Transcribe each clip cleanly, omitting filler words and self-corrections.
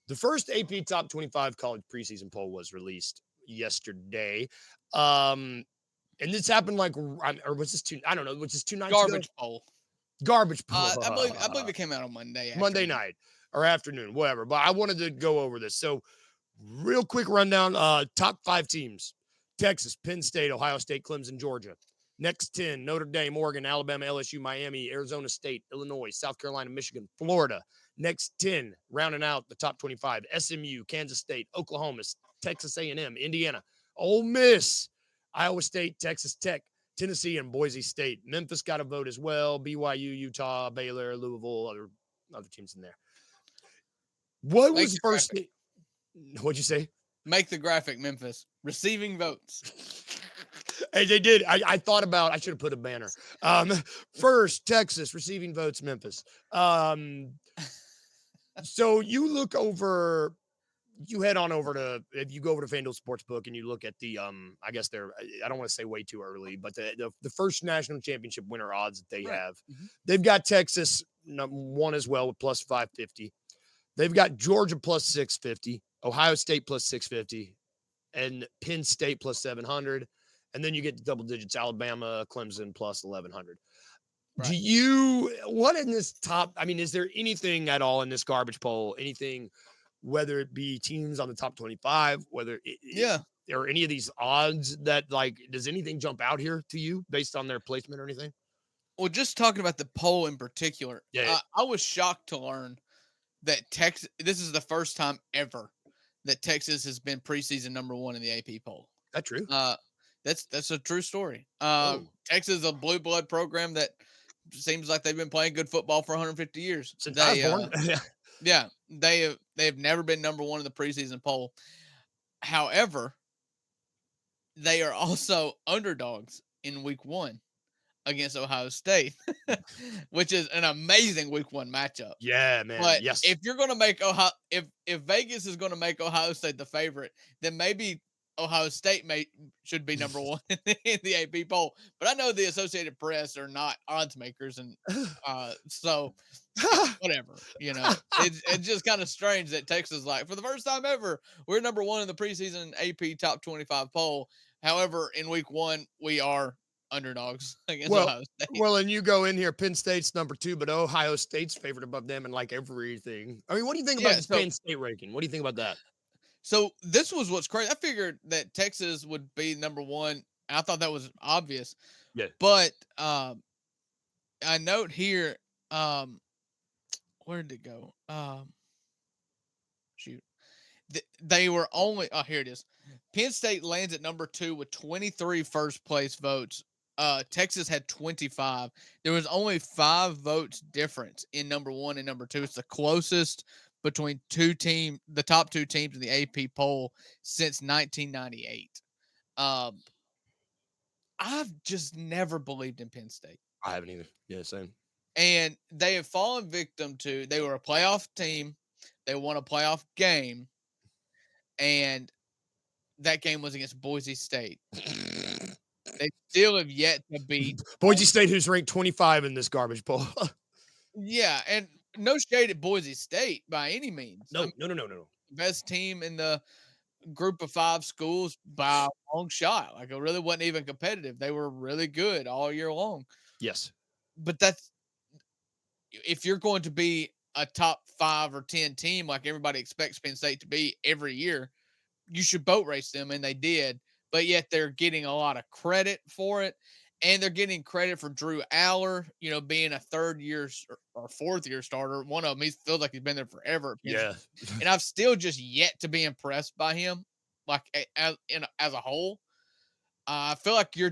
The first AP Top 25 college preseason poll was released yesterday. Um, and this happened or was this I don't know, was this 2 nights ago? Garbage poll. Garbage poll. I believe it came out on Monday Monday afternoon. night or afternoon, whatever. But I wanted to go over this. So, real quick rundown top 5 teams: Texas, Penn State, Ohio State, Clemson, Georgia. Next 10: Notre Dame, Oregon, Alabama, LSU, Miami, Arizona State, Illinois, South Carolina, Michigan, Florida. Next 10, rounding out the top 25: SMU, Kansas State, Oklahoma, Texas A&M, Indiana, Ole Miss, Iowa State, Texas Tech, Tennessee, and Boise State. Memphis got a vote as well. BYU, Utah, Baylor, Louisville, other teams in there. What Make was the the first graphic. thing? What'd you say? Make the graphic, Memphis. Receiving votes. Hey, they did. I thought about, I should have put a banner. First, Texas, receiving votes, Memphis. So you head on over if you go over to FanDuel Sportsbook and you look at the, I guess I don't want to say way too early, but the first national championship winner odds that they Right. have, they've got Texas one as well with plus 550. They've got Georgia plus 650, Ohio State plus 650, and Penn State plus 700. And then you get the double digits: Alabama, Clemson plus 1100. Right. What in this top? I mean, is there anything at all in this garbage poll? Anything, whether it be teams on the top 25, Yeah. or any of these odds that does anything jump out here to you based on their placement or anything? Well, just talking about the poll in particular, Yeah. I was shocked to learn that Texas. This is the first time ever that Texas has been preseason number one in the AP poll. That true? Uh, that's a true story. Oh, Texas is a blue blood program that seems like they've been playing good football for 150 years. since I was born. Yeah, they have never been number one in the preseason poll. However, they are also underdogs in week one against Ohio State, which is an amazing week one matchup. Yeah, man. But Yes. if you're going to make if Vegas is going to make Ohio State the favorite, then maybe Ohio State should be number one in the AP poll. But I know the Associated Press are not odds makers, and so whatever. It's just kind of strange that Texas, like, for the first time ever, we're number one in the preseason AP top 25 poll. However, in week one, we are underdogs against Well, Ohio State. well, and you go in here, Penn State's number 2, but Ohio State's favored above them in everything. I mean, what do you think about Yeah, this so Penn State ranking? What do you think about that? So this was what's crazy. I figured that Texas would be number one. I thought that was obvious, Yeah. but I note here, where did it go? Shoot, they were only. Oh, here it is. Penn State lands at number 2 with 23 first place votes. Texas had 25. There was only 5 votes difference in number 1 and number 2. It's the closest between the top 2 teams in the AP poll since 1998. Um, I've just never believed in Penn State. I haven't either. Yeah, same. And they have fallen victim to, they were a playoff team. They won a playoff game. And that game was against Boise State. They still have yet to beat. Boise State, who's ranked 25 in this garbage poll. Yeah, and no shade at Boise State by any means. No. Best team in the group of 5 schools by a long shot. Like, it really wasn't even competitive. They were really good all year long. Yes. But if you're going to be a top 5 or 10 team like everybody expects Penn State to be every year, you should boat race them, and they did. But yet they're getting a lot of credit for it. And they're getting credit for Drew Aller, being a 3rd year or 4th year starter. One of them, he feels like he's been there forever. Yeah. And I've still just yet to be impressed by him, like as a whole. I feel like you're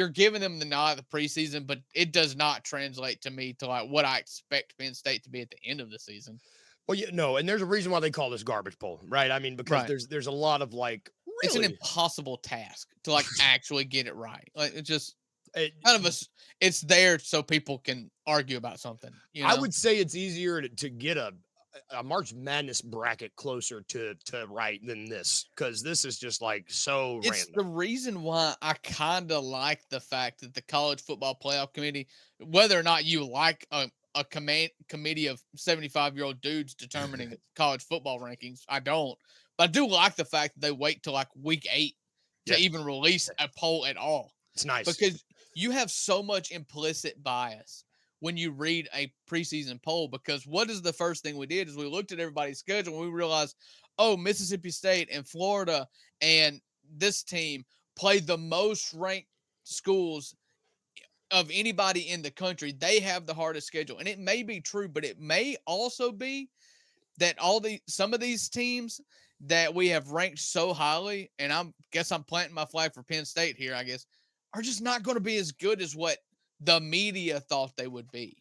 giving them the nod at the preseason, but it does not translate to me to what I expect Penn State to be at the end of the season. Well, yeah, no, and there's a reason why they call this garbage poll, right? I mean, because Right. there's a lot of It's an really impossible task to actually get it right. Like, it's just it, kind of it's there so people can argue about something. I would say it's easier to get a March Madness bracket closer to right than this, because this is just so It's random. the reason why I kind of like the fact that the College Football Playoff Committee, whether or not you like a a committee of 75-year-old dudes determining college football rankings. I don't. But I do like the fact that they wait till like week 8 to Yes. even release a poll at all. It's nice. Because you have so much implicit bias when you read a preseason poll. Because what is the first thing we did is we looked at everybody's schedule and we realized, oh, Mississippi State and Florida and this team play the most ranked schools of anybody in the country. They have the hardest schedule. And it may be true, but it may also be that some of these teams that we have ranked so highly, and I'm planting my flag for Penn State here, I guess, are just not going to be as good as what the media thought they would be.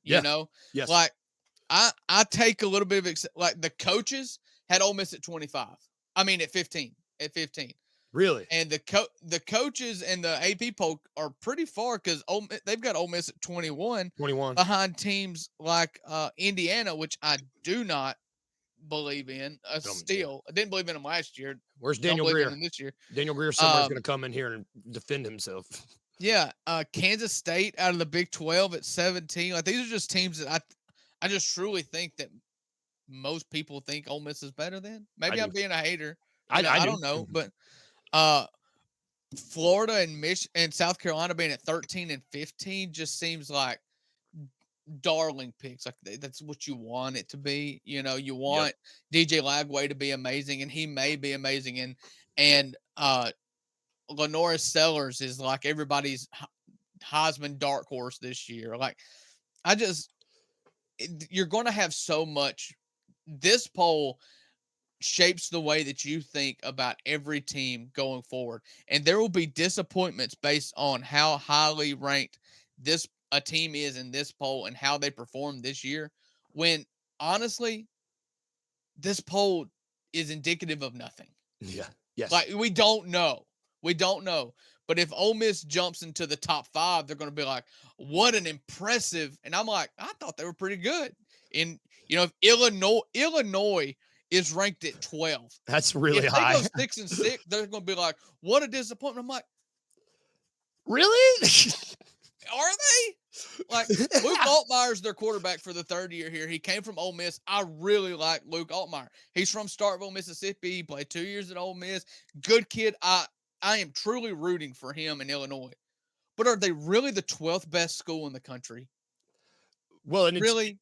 You know? Yes. Like I take a little bit of like the coaches had Ole Miss at 25. I mean at 15. At 15. Really? And the coaches and the AP poll are pretty far because they've got Ole Miss at 21 behind teams like Indiana, which I do not believe in. Still, I didn't believe in them last year. Where's Daniel Greer? This year, Daniel Greer somewhere's going to come in here and defend himself. Yeah, Kansas State out of the Big 12 at 17. Like these are just teams that I just truly think that most people think Ole Miss is better than. Maybe I'm being a hater. I don't know, but Florida and South Carolina being at 13 and 15 just seems like darling picks. Like that's what you want it to be. You know, you want DJ Lagway to be amazing, and he may be amazing. And Lenora Sellers is like everybody's Heisman dark horse this year. Like you're going to have so much. This poll shapes the way that you think about every team going forward. And there will be disappointments based on how highly ranked a team is in this poll and how they perform this year. When honestly, this poll is indicative of nothing. Yeah. Yes. Like we don't know. But if Ole Miss jumps into the top 5, they're going to be like, what an impressive. And I'm like, I thought they were pretty good. And, if Illinois is ranked at 12. That's really high. If they go 6-6, they're going to be like, what a disappointment. I'm like, really? Are they? Like, Luke Altmaier's their quarterback for the 3rd year here. He came from Ole Miss. I really like Luke Altmaier. He's from Starkville, Mississippi. He played 2 years at Ole Miss. Good kid. I am truly rooting for him in Illinois. But are they really the 12th best school in the country? Well, and really?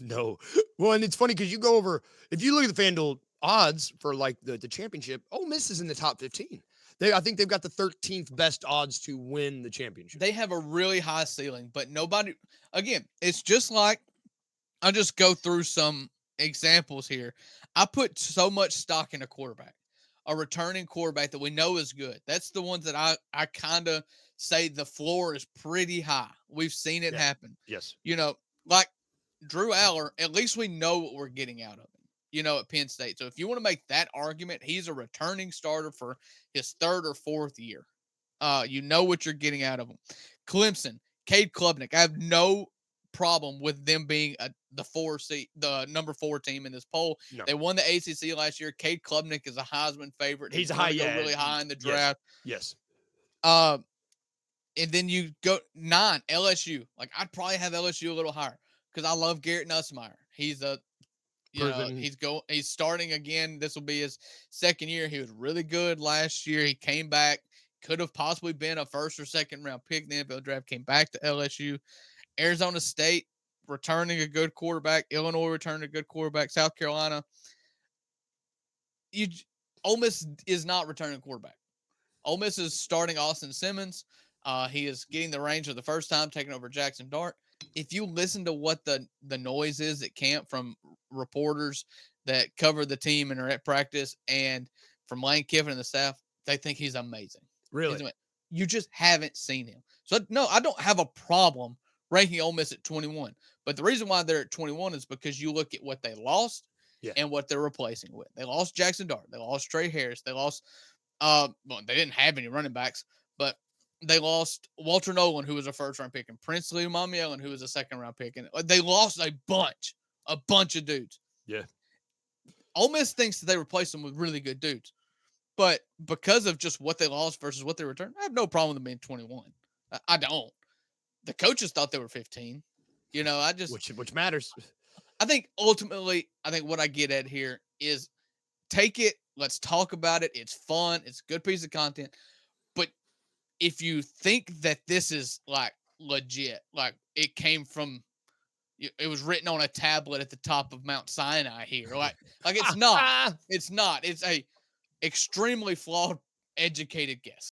No. Well, and it's funny because you go over, if you look at the FanDuel odds for like the championship, Ole Miss is in the top 15. I think they've got the 13th best odds to win the championship. They have a really high ceiling, but nobody, again, it's just like, I'll just go through some examples here. I put so much stock in a quarterback, a returning quarterback that we know is good. That's the ones that I kind of say the floor is pretty high. We've seen it happen. Yes. Like Drew Aller, at least we know what we're getting out of him, at Penn State. So if you want to make that argument, he's a returning starter for his 3rd or 4th year. You know what you're getting out of him. Clemson, Cade Klubnik. I have no problem with them being the number 4 team in this poll. No. They won the ACC last year. Cade Klubnik is a Heisman favorite. He's really high in the draft. Yes. And then you go 9 LSU. Like I'd probably have LSU a little higher because I love Garrett Nussmeier. He's he's starting again. This will be his 2nd year. He was really good last year. He came back, could have possibly been a 1st or 2nd round pick in the NFL draft, came back to LSU. Arizona State returning a good quarterback. Illinois returning a good quarterback. South Carolina. Ole Miss is not returning quarterback. Ole Miss is starting Austin Simmons. He is getting the range for the first time, taking over Jackson Dart. If you listen to what the noise is at camp from reporters that cover the team and are at practice and from Lane Kiffin and the staff, they think he's amazing. Really? You just haven't seen him. So, no, I don't have a problem ranking Ole Miss at 21. But the reason why they're at 21 is because you look at what they lost and what they're replacing with. They lost Jackson Dart. They lost Trey Harris. They lost they didn't have any running backs, but they lost Walter Nolan, who was a 1st-round pick, and Princely Mamiellan, who was a 2nd-round pick. And they lost a bunch of dudes. Yeah. Ole Miss thinks that they replaced them with really good dudes. But because of just what they lost versus what they returned, I have no problem with them being 21. I don't. The coaches thought they were 15. I just which matters. I think ultimately, I think what I get at here is take it, let's talk about it. It's fun, it's a good piece of content. But if you think that this is like legit, like it came from it was written on a tablet at the top of Mount Sinai here. Like it's not. It's not. It's a extremely flawed, educated guess.